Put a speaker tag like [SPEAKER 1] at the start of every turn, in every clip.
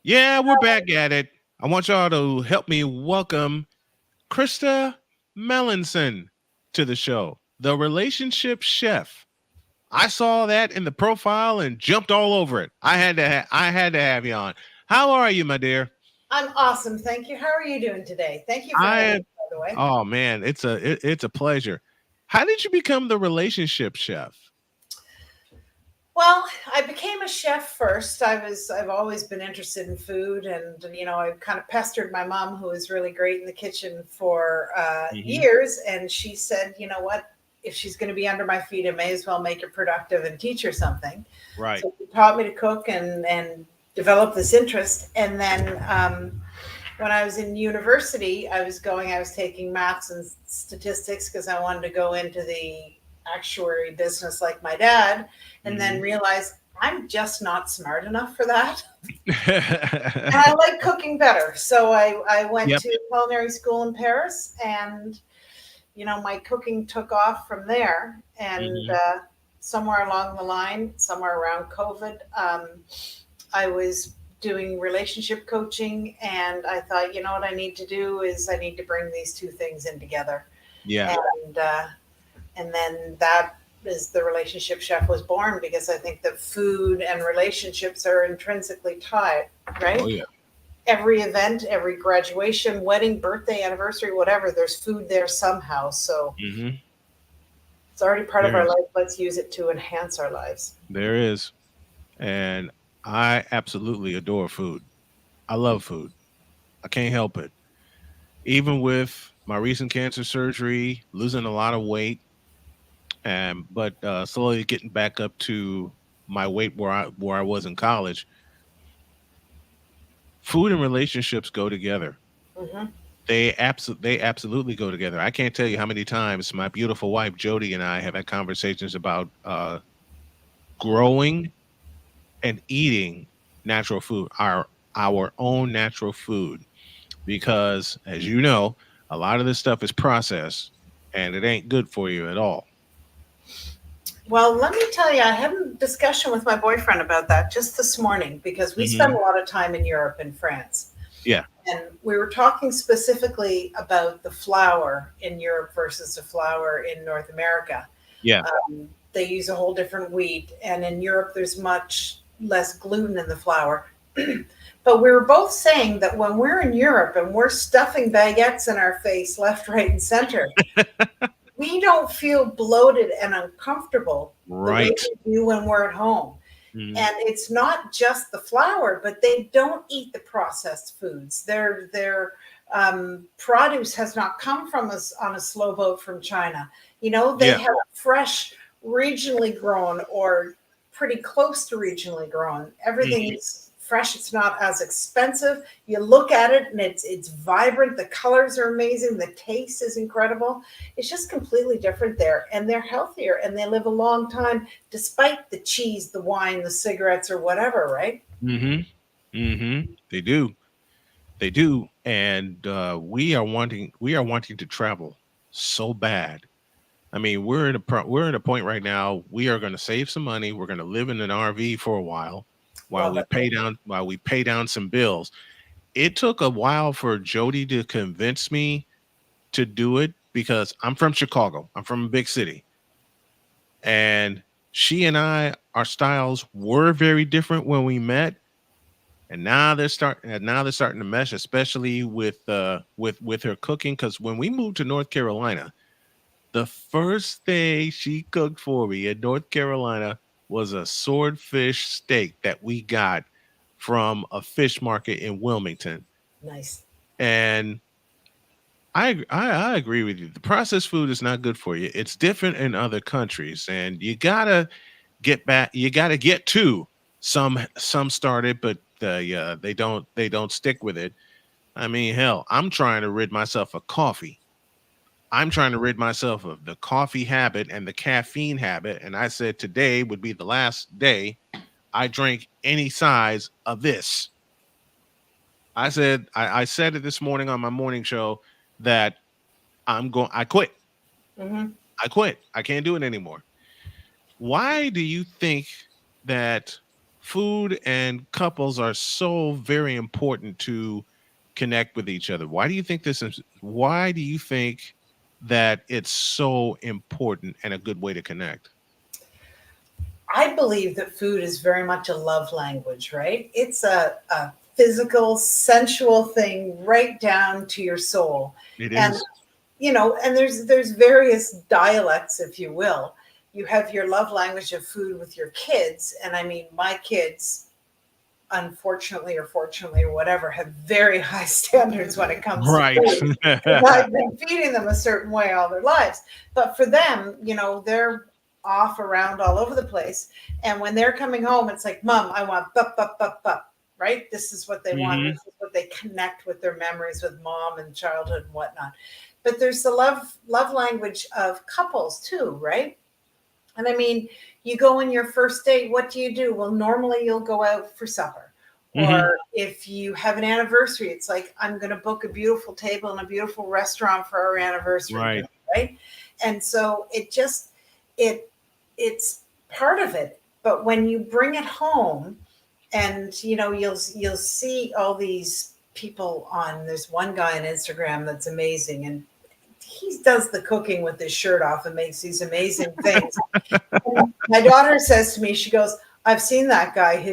[SPEAKER 1] Yeah, we're back at it. I want y'all to help me welcome Krista Mellinson to the show, the relationship chef. I saw that in the profile and jumped all over it. I had to have you on. How are you, my dear?
[SPEAKER 2] I'm awesome. Thank you. How are you doing today? Thank you for having
[SPEAKER 1] I
[SPEAKER 2] me, by the way.
[SPEAKER 1] Oh man, it's a pleasure. How did you become the relationship chef?
[SPEAKER 2] Well, I became a chef first. I've always been interested in food, and I kind of pestered my mom, who was really great in the kitchen for
[SPEAKER 1] Hmm.
[SPEAKER 2] years, and she said, you know what? If she's going to be under my feet, I may as well make her productive and teach her something.
[SPEAKER 1] Right.
[SPEAKER 2] So she taught me to cook and develop this interest, and then when I was in university, I was taking maths and statistics because I wanted to go into the actuary business like my dad, and then
[SPEAKER 1] Hmm.
[SPEAKER 2] realized I'm just not smart enough for that. And I like cooking better. So I went
[SPEAKER 1] Yep.
[SPEAKER 2] to culinary school in Paris, and my cooking took off from there. And
[SPEAKER 1] Hmm.
[SPEAKER 2] somewhere along the line, somewhere around COVID, I was doing relationship coaching, and I thought, you know what I need to do is I need to bring these two things in together.
[SPEAKER 1] Yeah.
[SPEAKER 2] And then that is the relationship chef was born, because I think that food and relationships are intrinsically tied,
[SPEAKER 1] Oh
[SPEAKER 2] right?
[SPEAKER 1] yeah.
[SPEAKER 2] Every event, every graduation, wedding, birthday, anniversary, whatever, there's food there somehow. So
[SPEAKER 1] Hmm.
[SPEAKER 2] it's already part of
[SPEAKER 1] There
[SPEAKER 2] our
[SPEAKER 1] is.
[SPEAKER 2] life. Let's use it to enhance our lives.
[SPEAKER 1] There is. And I absolutely adore food. I love food. I can't help it. Even with my recent cancer surgery, losing a lot of weight, and but slowly getting back up to my weight where I was in college. Food and relationships go together.
[SPEAKER 2] Hmm.
[SPEAKER 1] They absolutely go together. I can't tell you how many times my beautiful wife Jody and I have had conversations about growing and eating natural food, our own natural food, because as you know, a lot of this stuff is processed and it ain't good for you at all.
[SPEAKER 2] Well, let me tell you, I had a discussion with my boyfriend about that just this morning, because we spend
[SPEAKER 1] Hmm.
[SPEAKER 2] a lot of time in Europe and France.
[SPEAKER 1] Yeah,
[SPEAKER 2] And we were talking specifically about the flour in Europe versus the flour in North America.
[SPEAKER 1] yeah,
[SPEAKER 2] They use a whole different wheat, and in Europe, there's much less gluten in the flour. But we were both saying that when we're in Europe and we're stuffing baguettes in our face, left, right, and center, we don't feel bloated and uncomfortable the way
[SPEAKER 1] right.
[SPEAKER 2] we do when we're at home.
[SPEAKER 1] Hmm.
[SPEAKER 2] And it's not just the flour, but they don't eat the processed foods. Their produce has not come from us on a slow boat from China. They
[SPEAKER 1] Yeah.
[SPEAKER 2] have fresh, regionally grown, or pretty close to regionally grown. Everything
[SPEAKER 1] Hmm.
[SPEAKER 2] is fresh. It's not as expensive. You look at it and it's vibrant. The colors are amazing. The taste is incredible. It's just completely different there, and they're healthier and they live a long time despite the cheese, the wine, the cigarettes, or whatever, right?
[SPEAKER 1] Hmm. Hmm. They do. They do. And we are wanting to travel so bad. I mean, we're in a point right now. We are going to save some money. We're going to live in an RV for a while
[SPEAKER 2] Love
[SPEAKER 1] we
[SPEAKER 2] it.
[SPEAKER 1] pay down some bills. It took a while for Jody to convince me to do it because I'm from Chicago. I'm from a big city, and she and our styles were very different when we met, and now they're starting to mesh, especially with her cooking. Because when we moved to North Carolina, the first thing she cooked for me in North Carolina was a swordfish steak that we got from a fish market in Wilmington.
[SPEAKER 2] Nice.
[SPEAKER 1] And I agree with you. The processed food is not good for you. It's different in other countries, and you gotta get back. You gotta get to some started, but they don't stick with it. I mean, hell, I'm trying to rid myself of coffee. I'm trying to rid myself of the coffee habit and the caffeine habit. And I said today would be the last day I drank any size of this. I said it this morning on my morning show that I quit.
[SPEAKER 2] Hmm.
[SPEAKER 1] I quit. I can't do it anymore. Why do you think that food and couples are so very important to connect with each other. Why do you think this is? Why do you think that it's so important and a good way to connect?
[SPEAKER 2] I believe that food is very much a love language, right? It's a physical, sensual thing right down to your soul.
[SPEAKER 1] It
[SPEAKER 2] And
[SPEAKER 1] is.
[SPEAKER 2] and there's various dialects, if you will. You have your love language of food with your kids, and I mean, my kids, unfortunately or fortunately or whatever, have very high standards when it comes to
[SPEAKER 1] Right.
[SPEAKER 2] food. And I've been feeding them a certain way all their lives. But for them, they're off around all over the place. And when they're coming home, it's like, Mom, I want bup, bup, bup, bup. Right? This is what they want.
[SPEAKER 1] Hmm.
[SPEAKER 2] This is what they connect with their memories with mom and childhood and whatnot. But there's the love language of couples too, right? And I mean, you go on your first date, what do you do? Well, normally you'll go out for supper.
[SPEAKER 1] Hmm.
[SPEAKER 2] Or if you have an anniversary, it's like, I'm going to book a beautiful table in a beautiful restaurant for our anniversary
[SPEAKER 1] Right.
[SPEAKER 2] dinner, right? And so it it's part of it. But when you bring it home, and you'll see all these people on, there's one guy on Instagram that's amazing, and he does the cooking with his shirt off and makes these amazing things. And my daughter says to me, she goes, I've seen that guy. He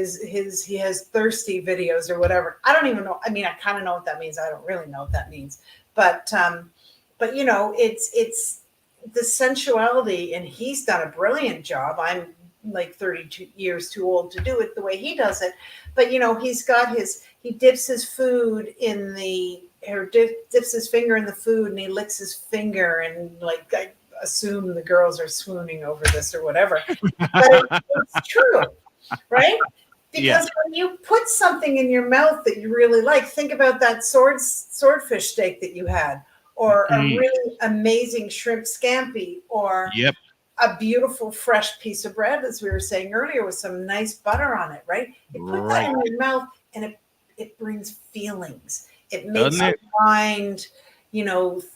[SPEAKER 2] has thirsty videos or whatever. I don't even know. I mean, I kind of know what that means. I don't really know what that means. But it's the sensuality, and he's done a brilliant job. I'm like 32 years too old to do it the way he does it. But he dips his food in the or dips his finger in the food, and he licks his finger, and like I assume the girls are swooning over this or whatever. But it's true, right?
[SPEAKER 1] Yeah.
[SPEAKER 2] Because when you put something in your mouth that you really like, think about that swordfish steak that you had, or a
[SPEAKER 1] Mm.
[SPEAKER 2] really amazing shrimp scampi, or
[SPEAKER 1] Yep.
[SPEAKER 2] a beautiful fresh piece of bread, as we were saying earlier, with some nice butter on it, right? You put that
[SPEAKER 1] Right.
[SPEAKER 2] in your mouth, and it brings feelings. It
[SPEAKER 1] Doesn't
[SPEAKER 2] makes your
[SPEAKER 1] it?
[SPEAKER 2] mind,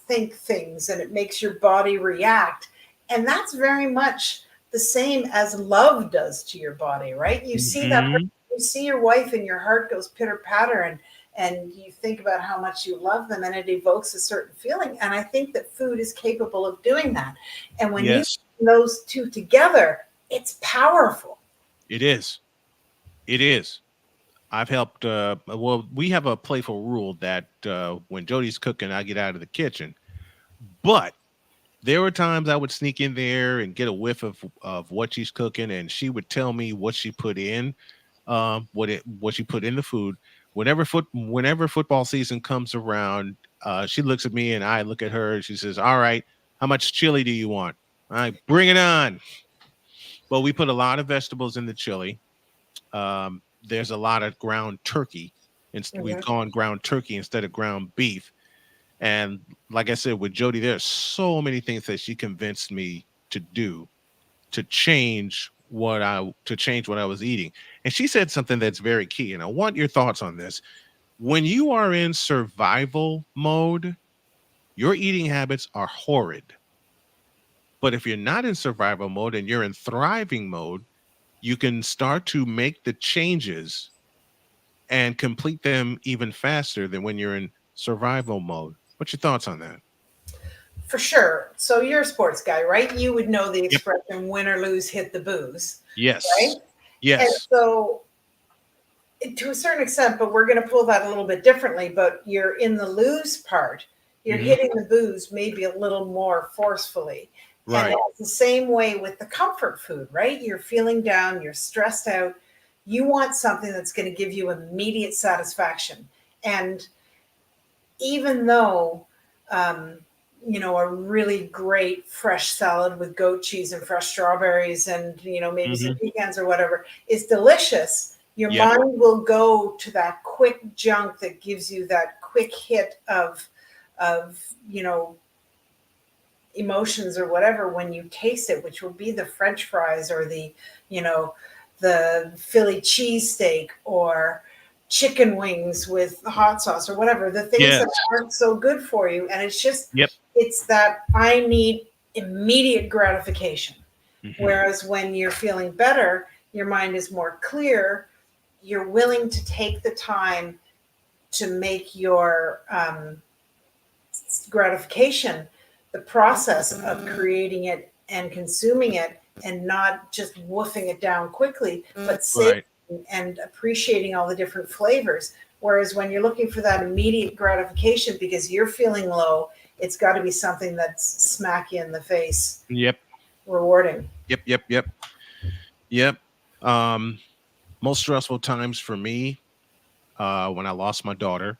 [SPEAKER 2] think things, and it makes your body react. And that's very much the same as love does to your body, right? You see that,
[SPEAKER 1] Hmm.
[SPEAKER 2] you see your wife, and your heart goes pitter patter, and you think about how much you love them, and it evokes a certain feeling. And I think that food is capable of doing that. And when you
[SPEAKER 1] Yes,
[SPEAKER 2] put those two together, it's powerful.
[SPEAKER 1] it is. It is. I've helped. Well, we have a playful rule that when Jody's cooking, I get out of the kitchen. But there were times I would sneak in there and get a whiff of what she's cooking, and she would tell me what she put in, what she put in the food. Whenever football season comes around, she looks at me and I look at her, and she says, "All right, how much chili do you want? All right, bring it on." But we put a lot of vegetables in the chili. There's a lot of ground turkey, and we've
[SPEAKER 2] Mhm.
[SPEAKER 1] gone ground turkey instead of ground beef. And like I said, with Jody, there's so many things that she convinced me to do to change what I was eating. And she said something that's very key, and I want your thoughts on this. When you are in survival mode, your eating habits are horrid. But if you're not in survival mode and you're in thriving mode, you can start to make the changes and complete them even faster than when you're in survival mode. What's your thoughts on that?
[SPEAKER 2] For sure. So you're a sports guy, right? You would know the
[SPEAKER 1] Yep.
[SPEAKER 2] expression win or lose, hit the booze, right?
[SPEAKER 1] Yes.
[SPEAKER 2] And
[SPEAKER 1] Yes.
[SPEAKER 2] so to a certain extent, but we're going to pull that a little bit differently. But you're in the lose part, you're
[SPEAKER 1] Hmm.
[SPEAKER 2] hitting the booze maybe a little more forcefully. And
[SPEAKER 1] Right.
[SPEAKER 2] it's the same way with the comfort food, right? You're feeling down, you're stressed out. You want something that's going to give you immediate satisfaction. And even though, um, a really great fresh salad with goat cheese and fresh strawberries and, maybe some
[SPEAKER 1] Hmm.
[SPEAKER 2] pecans or whatever is delicious, your
[SPEAKER 1] Yep.
[SPEAKER 2] mind will go to that quick junk that gives you that quick hit of, emotions or whatever when you taste it, which will be the French fries or you know, the Philly cheesesteak or chicken wings with hot sauce or whatever, the things that
[SPEAKER 1] Yes.
[SPEAKER 2] aren't so good for you. And
[SPEAKER 1] Yep.
[SPEAKER 2] it's that I need immediate gratification.
[SPEAKER 1] Hmm.
[SPEAKER 2] Whereas when you're feeling better, your mind is more clear. you're willing to take the time to make your gratification the process of creating it and consuming it, and not just woofing it down quickly, but savoring
[SPEAKER 1] Right.
[SPEAKER 2] and appreciating all the different flavors. Whereas when you're looking for that immediate gratification because you're feeling low, it's got to be something that's smack you in the face,
[SPEAKER 1] Yep.
[SPEAKER 2] rewarding.
[SPEAKER 1] Yep. Yep. Yep. Yep. Um, Most stressful times for me, when I lost my daughter,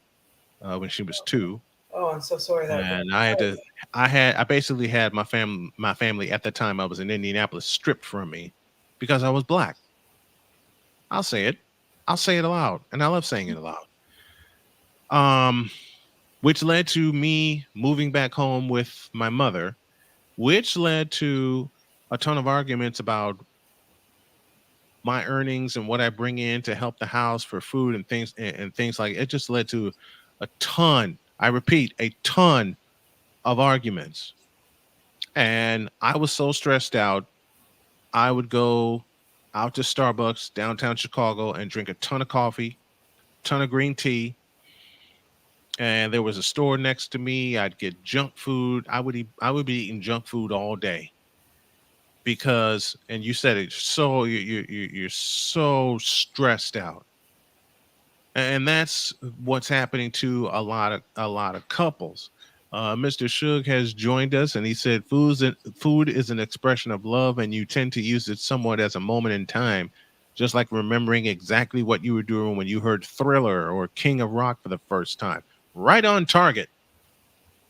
[SPEAKER 1] when she was 2,
[SPEAKER 2] Oh, I'm so sorry that broke
[SPEAKER 1] and
[SPEAKER 2] your heart.
[SPEAKER 1] I basically had my family at the time I was in Indianapolis stripped from me because I was black. I'll say it. I'll say it aloud, and I love saying it aloud. Um, which led to me moving back home with my mother, which led to a ton of arguments about my earnings and what I bring in to help the house for food and things like it. Just led to a ton, I repeat, a ton of arguments. And I was so stressed out, I would go out to Starbucks downtown Chicago and drink a ton of coffee, ton of green tea. And there was a store next to me. I'd get junk food. I would be eating junk food all day because, and you said it, so you're so stressed out, and that's what's happening to a lot of couples. Mr. Shug has joined us, and he said, food is an expression of love, and you tend to use it somewhat as a moment in time, just like remembering exactly what you were doing when you heard Thriller or King of Rock for the first time. Right on target.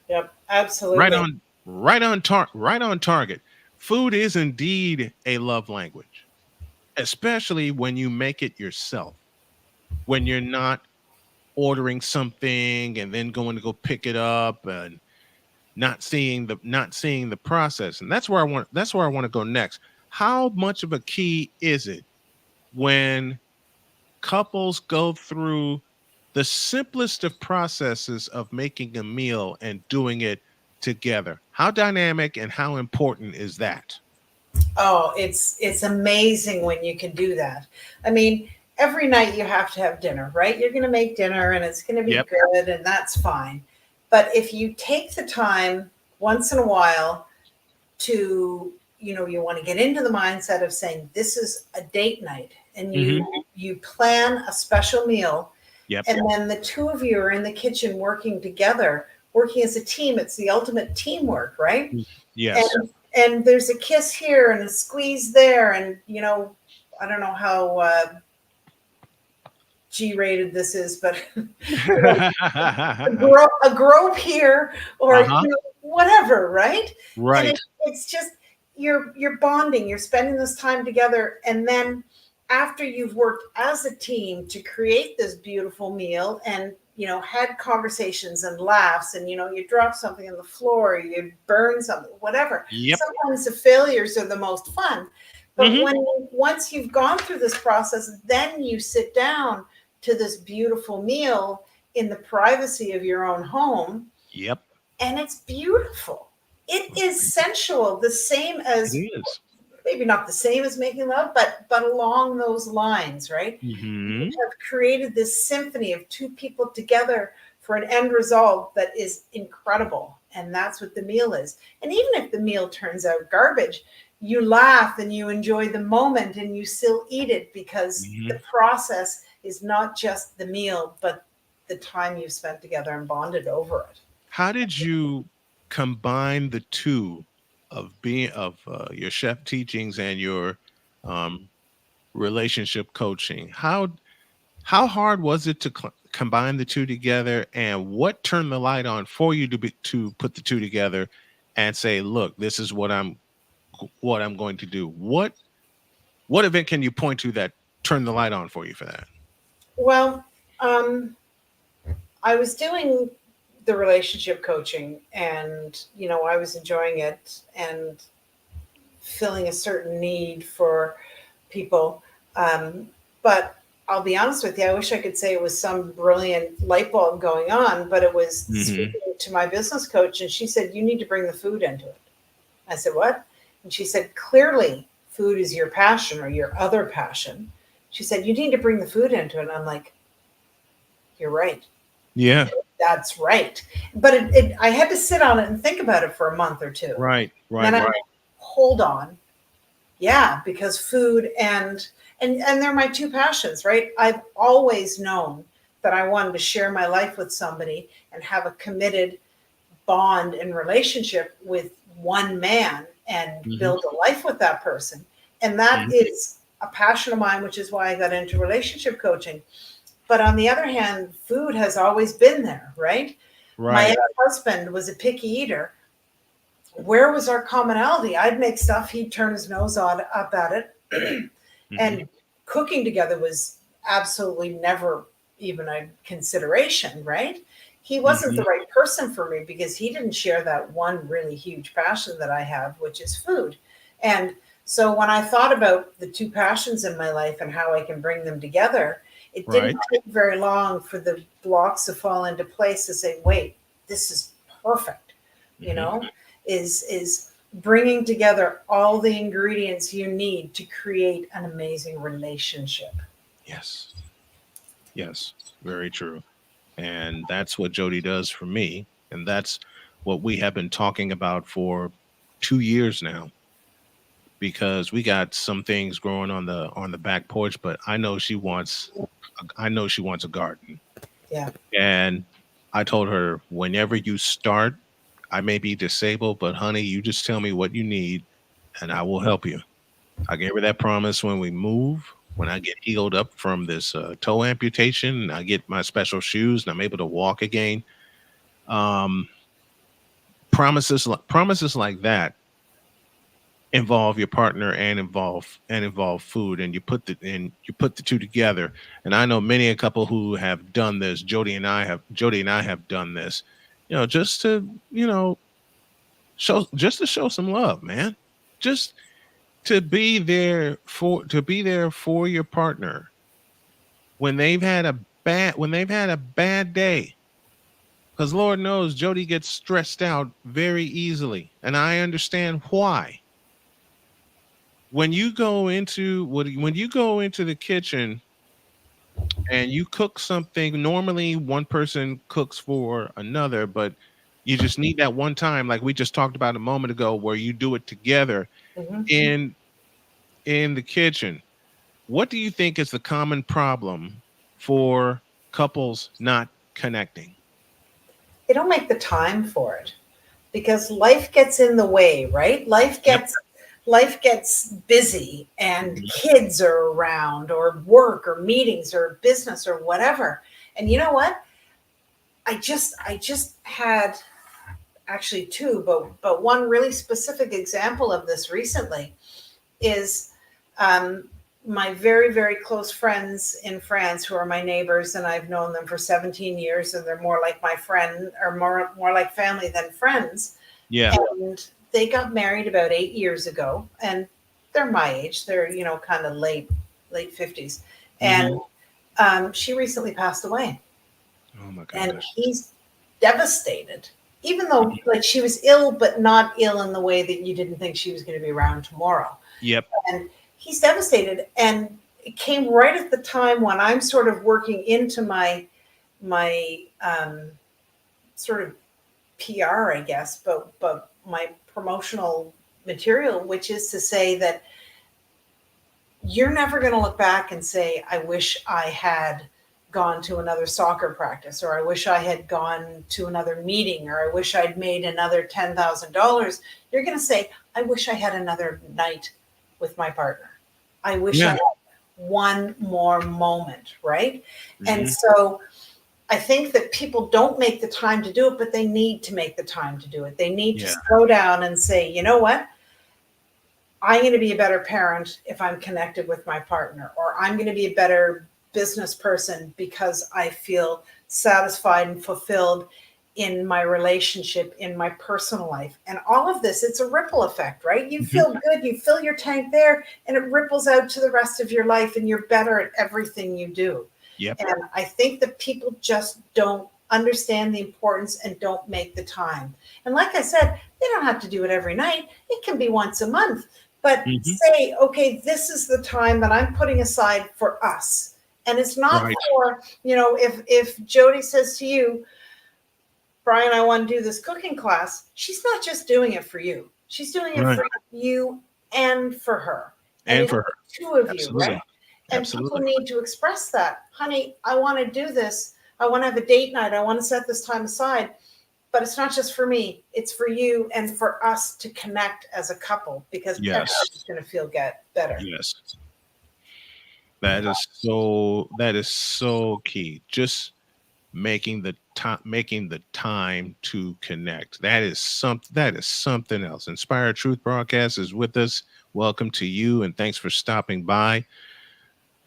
[SPEAKER 2] Yep,
[SPEAKER 1] Right
[SPEAKER 2] absolutely.
[SPEAKER 1] on. Right on target. Food is indeed a love language, especially when you make it yourself. When you're not ordering something and then going to go pick it up and not seeing the process. And that's where I want to go next. How much of a key is it when couples go through the simplest of processes of making a meal and doing it together? How dynamic and how important is that?
[SPEAKER 2] Oh, it's amazing when you can do that. I mean, every night you have to have dinner, right? You're going to make dinner and it's going to be
[SPEAKER 1] Yep.
[SPEAKER 2] good and that's fine. But if you take the time once in a while to, you want to get into the mindset of saying this is a date night, and
[SPEAKER 1] Hmm.
[SPEAKER 2] you plan a special meal,
[SPEAKER 1] Yep.
[SPEAKER 2] and then the two of you are in the kitchen working together, working as a team. It's the ultimate teamwork, right?
[SPEAKER 1] Yes.
[SPEAKER 2] And there's a kiss here and a squeeze there, and I don't know how G-rated this is, but like a grope here, or
[SPEAKER 1] Uh-huh.
[SPEAKER 2] whatever, right? And
[SPEAKER 1] Right.
[SPEAKER 2] it's just you're bonding, you're spending this time together, and then after you've worked as a team to create this beautiful meal, and had conversations and laughs, and you drop something on the floor, you burn something, whatever.
[SPEAKER 1] Yep.
[SPEAKER 2] Sometimes the failures are the most fun, but
[SPEAKER 1] Hmm.
[SPEAKER 2] once you've gone through this process, then you sit down to this beautiful meal in the privacy of your own home,
[SPEAKER 1] Yep.
[SPEAKER 2] and it's beautiful. It is sensual, the same
[SPEAKER 1] It
[SPEAKER 2] as,
[SPEAKER 1] is.
[SPEAKER 2] maybe not the same as making love, but along those lines, right? You
[SPEAKER 1] Hmm.
[SPEAKER 2] have created this symphony of two people together for an end result that is incredible, and that's what the meal is. And even if the meal turns out garbage, you laugh and you enjoy the moment and you still eat it, because the
[SPEAKER 1] Hmm.
[SPEAKER 2] process is not just the meal, but the time you spent together and bonded over it.
[SPEAKER 1] How did you combine the two of being of your chef teachings and your um, relationship coaching? How hard was it to combine the two together, and what turned the light on for you to put the two together and say, "Look, this is what I'm going to do." What event can you point to that turned the light on for you for that?
[SPEAKER 2] Well, um, I was doing the relationship coaching, and I was enjoying it and filling a certain need for people. But I'll be honest with you, I wish I could say it was some brilliant light bulb going on, but it was
[SPEAKER 1] Hmm.
[SPEAKER 2] speaking to my business coach, and she said, "You need to bring the food into it." I said, "What?" And she said, "Clearly, food is your passion or your other passion. She said, you need to bring the food into it. And I'm like, you're right.
[SPEAKER 1] Yeah.
[SPEAKER 2] That's right. But I had to sit on it and think about it for a month or two.
[SPEAKER 1] Right.
[SPEAKER 2] And then
[SPEAKER 1] Right.
[SPEAKER 2] I
[SPEAKER 1] Right.
[SPEAKER 2] went, hold on. Yeah, because food and they're my two passions, right? I've always known that I wanted to share my life with somebody and have a committed bond and relationship with one man and
[SPEAKER 1] Hmm.
[SPEAKER 2] build a life with that person. And that
[SPEAKER 1] Hmm.
[SPEAKER 2] is a passion of mine, which is why I got into relationship coaching. But on the other hand, food has always been there, right? My
[SPEAKER 1] Right.
[SPEAKER 2] ex-husband was a picky eater. Where was our commonality? I'd make stuff, he'd turn his nose up at it.
[SPEAKER 1] Hmm.
[SPEAKER 2] And cooking together was absolutely never even a consideration, right? He wasn't
[SPEAKER 1] Hmm.
[SPEAKER 2] the right person for me because he didn't share that one really huge passion that I have, which is food. And so when I thought about the two passions in my life and how I can bring them together, it didn't
[SPEAKER 1] Right.
[SPEAKER 2] take very long for the blocks to fall into place to say, wait, this is perfect, you
[SPEAKER 1] Hmm.
[SPEAKER 2] know, is bringing together all the ingredients you need to create an amazing relationship.
[SPEAKER 1] Yes. Yes. Very true. And that's what Jody does for me. And that's what we have been talking about for 2 years now, because we got some things growing on the back porch, but I know she wants a garden.
[SPEAKER 2] Yeah.
[SPEAKER 1] And I told her, whenever you start, I may be disabled, but honey, you just tell me what you need and I will help you. I gave her that promise when we move. When I get healed up from this toe amputation and I get my special shoes and I'm able to walk again, um, promises like that involve your partner and involve food, and you put the two together. And I know many a couple who have done this. Jody and I have done this, just to show some love, man. Just to be there for your partner when they've had a bad day, because Lord knows Jody gets stressed out very easily, and I understand why. When you go into the kitchen and you cook something, normally one person cooks for another, but you just need that one time, like we just talked about a moment ago, where you do it together
[SPEAKER 2] Hmm.
[SPEAKER 1] in in the kitchen. What do you think is the common problem for couples not connecting?
[SPEAKER 2] They don't make the time for it because life gets in the way, right?
[SPEAKER 1] Yep.
[SPEAKER 2] Life gets busy and
[SPEAKER 1] Mhm.
[SPEAKER 2] kids are around or work or meetings or business or whatever. And you know what? I just had actually two, but one really specific example of this recently is um, my very, very close friends in France who are my neighbors, and I've known them for 17 years, and they're more like my friend or more like family than friends.
[SPEAKER 1] Yeah.
[SPEAKER 2] And they got married about 8 years ago, and they're my age. They're kind of late 50s, and
[SPEAKER 1] Hmm.
[SPEAKER 2] she recently passed away,
[SPEAKER 1] Oh my
[SPEAKER 2] and
[SPEAKER 1] gosh.
[SPEAKER 2] he's devastated. Even though
[SPEAKER 1] Mhm.
[SPEAKER 2] like she was ill, but not ill in the way that you didn't think she was going to be around tomorrow,
[SPEAKER 1] Yep.
[SPEAKER 2] and he's devastated. And it came right at the time when I'm sort of working into my sort of PR, I guess, but my promotional material, which is to say that you're never going to look back and say, I wish I had gone to another soccer practice, or I wish I had gone to another meeting, or I wish I'd made another $10,000. You're going to say, I wish I had another night with my partner. I wish I
[SPEAKER 1] Yeah.
[SPEAKER 2] had one more moment, right? And
[SPEAKER 1] Hmm.
[SPEAKER 2] so I think that people don't make the time to do it, but they need to make the time to do it. They need to
[SPEAKER 1] Yeah.
[SPEAKER 2] slow down and say, you know what? I'm going to be a better parent if I'm connected with my partner, or I'm going to be a better business person because I feel satisfied and fulfilled in my relationship, in my personal life. And all of this, it's a ripple effect, right? You
[SPEAKER 1] Hmm.
[SPEAKER 2] feel good, you fill your tank there, and it ripples out to the rest of your life, and you're better at everything you do.
[SPEAKER 1] Yep.
[SPEAKER 2] And I think that people just don't understand the importance and don't make the time. And like I said, they don't have to do it every night. It can be once a month, but
[SPEAKER 1] Hmm.
[SPEAKER 2] say, okay, this is the time that I'm putting aside for us. And it's not
[SPEAKER 1] Right.
[SPEAKER 2] for, if Jody says to you, Brian, I want to do this cooking class, she's not just doing it for you. She's doing it
[SPEAKER 1] Right.
[SPEAKER 2] for you and for her. And
[SPEAKER 1] And
[SPEAKER 2] it's
[SPEAKER 1] for her.
[SPEAKER 2] two of you, right?
[SPEAKER 1] Absolutely.
[SPEAKER 2] And people
[SPEAKER 1] Absolutely.
[SPEAKER 2] need to express that. Honey, I want to do this. I want to have a date night. I want to set this time aside. But it's not just for me, it's for you and for us to connect as a couple because
[SPEAKER 1] Yes.
[SPEAKER 2] everybody's going to feel get better.
[SPEAKER 1] Yes. That is so key. Just making the time to connect. That is something else. Inspired Truth Broadcast is with us. Welcome to you and thanks for stopping by.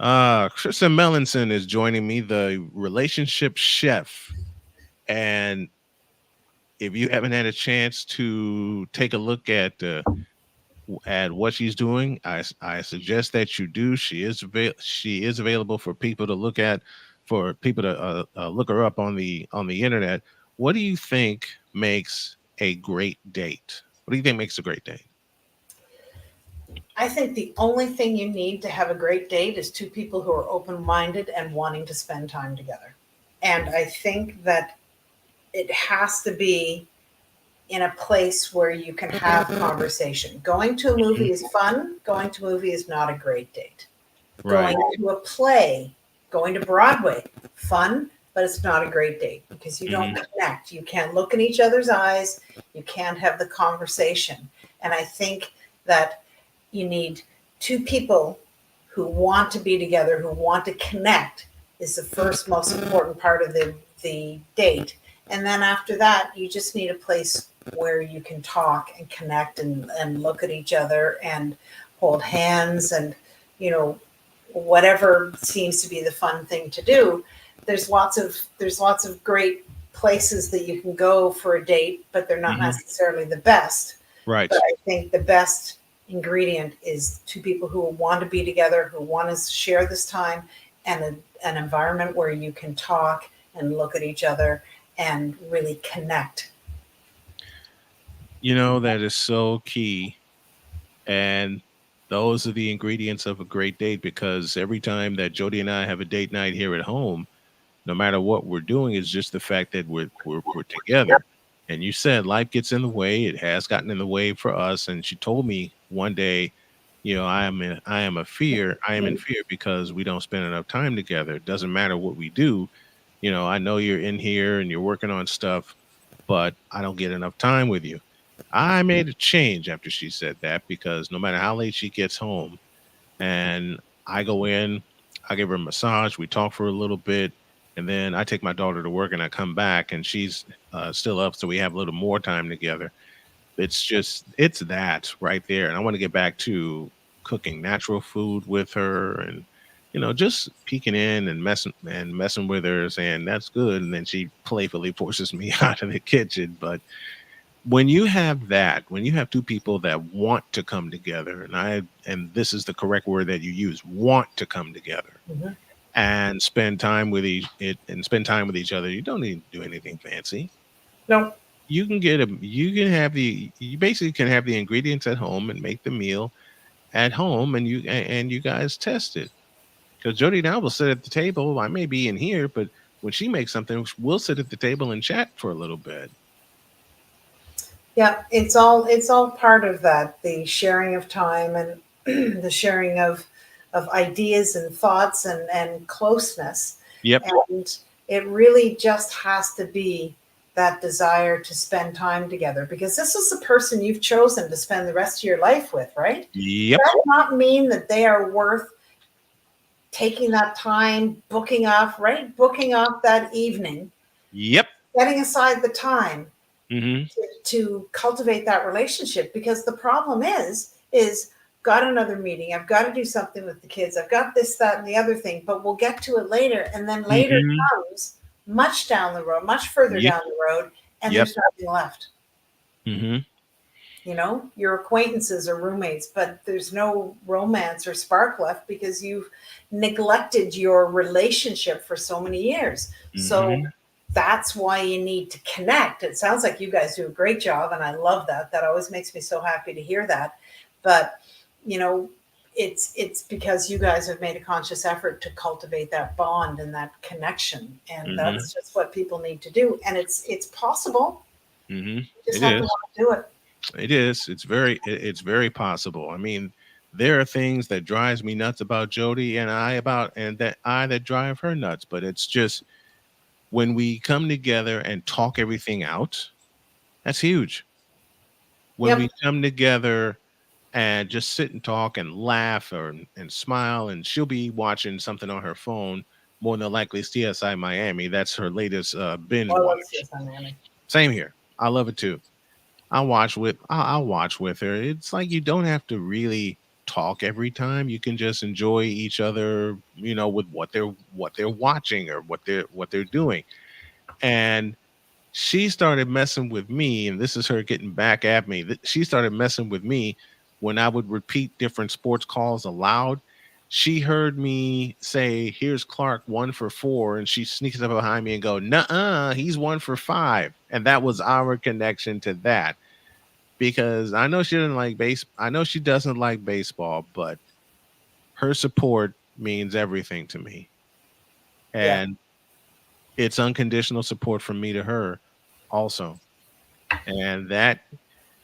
[SPEAKER 1] Kristen Mellinson is joining me, the relationship chef. And if you haven't had a chance to take a look at what she's doing, I suggest that you do. She is available for people to look at, for people to look her up on the internet. What do you think makes a great date? What do you think makes a great date?
[SPEAKER 2] I think the only thing you need to have a great date is two people who are open minded and wanting to spend time together. And I think that it has to be in a place where you can have conversation. Going to a
[SPEAKER 1] Mhm.
[SPEAKER 2] movie is fun. Going to a movie is not a great date.
[SPEAKER 1] Right.
[SPEAKER 2] Going to a play, going to Broadway, fun, but it's not a great date because you don't
[SPEAKER 1] Hmm.
[SPEAKER 2] connect. You can't look in each other's eyes. You can't have the conversation. And I think that you need two people who want to be together, who want to connect, is the first most important part of the date. And then after that, you just need a place where you can talk and connect and look at each other and hold hands and, you know, whatever seems to be the fun thing to do. There's lots of great places that you can go for a date, but they're not
[SPEAKER 1] Hmm.
[SPEAKER 2] necessarily the best.
[SPEAKER 1] Right.
[SPEAKER 2] But I think the best ingredient is two people who want to be together, who want to share this time, and an environment where you can talk and look at each other and really connect.
[SPEAKER 1] You know, that is so key. And those are the ingredients of a great date, because every time that Jody and I have a date night here at home, no matter what we're doing, is just the fact that we're together. And you said life gets in the way. It has gotten in the way for us. And she told me one day, you know, I am in fear because we don't spend enough time together. It doesn't matter what we do. You know, I know you're in here and you're working on stuff, but I don't get enough time with you. I made a change after she said that, because no matter how late she gets home, and I go in, I give her a massage, we talk for a little bit, and then I take my daughter to work and I come back and she's still up, so we have a little more time together. It's that right there. And I want to get back to cooking natural food with her, and just peeking in and messing with her, saying that's good, and then she playfully forces me out of the kitchen. But when you have two people that want to come together, and this is the correct word that you use, want to come together
[SPEAKER 2] Mhm.
[SPEAKER 1] and spend time with each other, you don't need to do anything fancy.
[SPEAKER 2] No,
[SPEAKER 1] You basically can have the ingredients at home and make the meal at home, and you guys test it. Because Jody and I will sit at the table. I may be in here, but when she makes something, we'll sit at the table and chat for a little bit.
[SPEAKER 2] yeah, it's all part of that, the sharing of time and the sharing of ideas and thoughts and closeness.
[SPEAKER 1] Yep.
[SPEAKER 2] And it really just has to be that desire to spend time together because this is the person you've chosen to spend the rest of your life with, right?
[SPEAKER 1] Yep.
[SPEAKER 2] Does not mean that they are worth taking that time, booking off, right? Booking off that evening,
[SPEAKER 1] Yep.
[SPEAKER 2] setting aside the time
[SPEAKER 1] Hmm.
[SPEAKER 2] to cultivate that relationship because the problem is got another meeting, I've got to do something with the kids, I've got this, that, and the other thing, but we'll get to it later, and then later
[SPEAKER 1] Hmm.
[SPEAKER 2] comes much down the road, much further
[SPEAKER 1] Yep.
[SPEAKER 2] down the road, and
[SPEAKER 1] Yep.
[SPEAKER 2] there's nothing left.
[SPEAKER 1] Hmm.
[SPEAKER 2] Your acquaintances or roommates, but there's no romance or spark left because you've neglected your relationship for so many years. So
[SPEAKER 1] Hmm.
[SPEAKER 2] that's why you need to connect. It sounds like you guys do a great job, and I love that. That always makes me so happy to hear that. But you know, it's because you guys have made a conscious effort to cultivate that bond and that connection, and
[SPEAKER 1] Hmm.
[SPEAKER 2] that's just what people need to do. And it's possible.
[SPEAKER 1] Hmm.
[SPEAKER 2] You just
[SPEAKER 1] It
[SPEAKER 2] have to
[SPEAKER 1] is.
[SPEAKER 2] want to do it.
[SPEAKER 1] It is. It's very possible. I mean, there are things that drives me nuts about Jody and that drive her nuts, but it's just when we come together and talk everything out, that's huge. When we
[SPEAKER 2] Yep.
[SPEAKER 1] come together and just sit and talk and laugh and smile, and she'll be watching something on her phone, more than likely CSI Miami. That's her latest binge
[SPEAKER 2] Oh, I love
[SPEAKER 1] watch.
[SPEAKER 2] CSI Miami.
[SPEAKER 1] Same here. I love it too. I'll watch with her. It's like you don't have to really talk every time. You can just enjoy each other, with what they're watching or what they're doing. And she started messing with me, and this is her getting back at me. She started messing with me when I would repeat different sports calls aloud. She heard me say, "Here's Clark 1 for 4," and she sneaks up behind me and go, "Nuh-uh, he's 1 for 5." And that was our connection to that, because I know she doesn't like base. I know she doesn't like baseball, but her support means everything to me,
[SPEAKER 2] Yeah.
[SPEAKER 1] and it's unconditional support from me to her, also. And that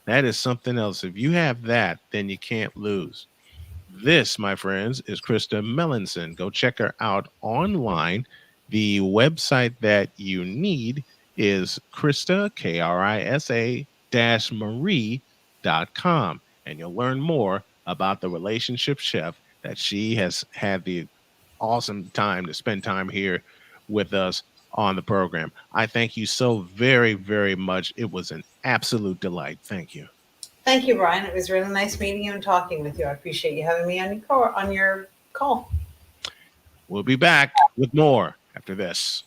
[SPEAKER 1] is something else. If you have that, then you can't lose. This, my friends, is Krista Mellinson. Go check her out online. The website that you need is Krista, Krisa Marie.com. And you'll learn more about the relationship chef that she has had the awesome time to spend time here with us on the program. I thank you so very, very much. It was an absolute delight. Thank you.
[SPEAKER 2] Thank you, Brian. It was really nice meeting you and talking with you. I appreciate you having me on your call.
[SPEAKER 1] We'll be back with more after this.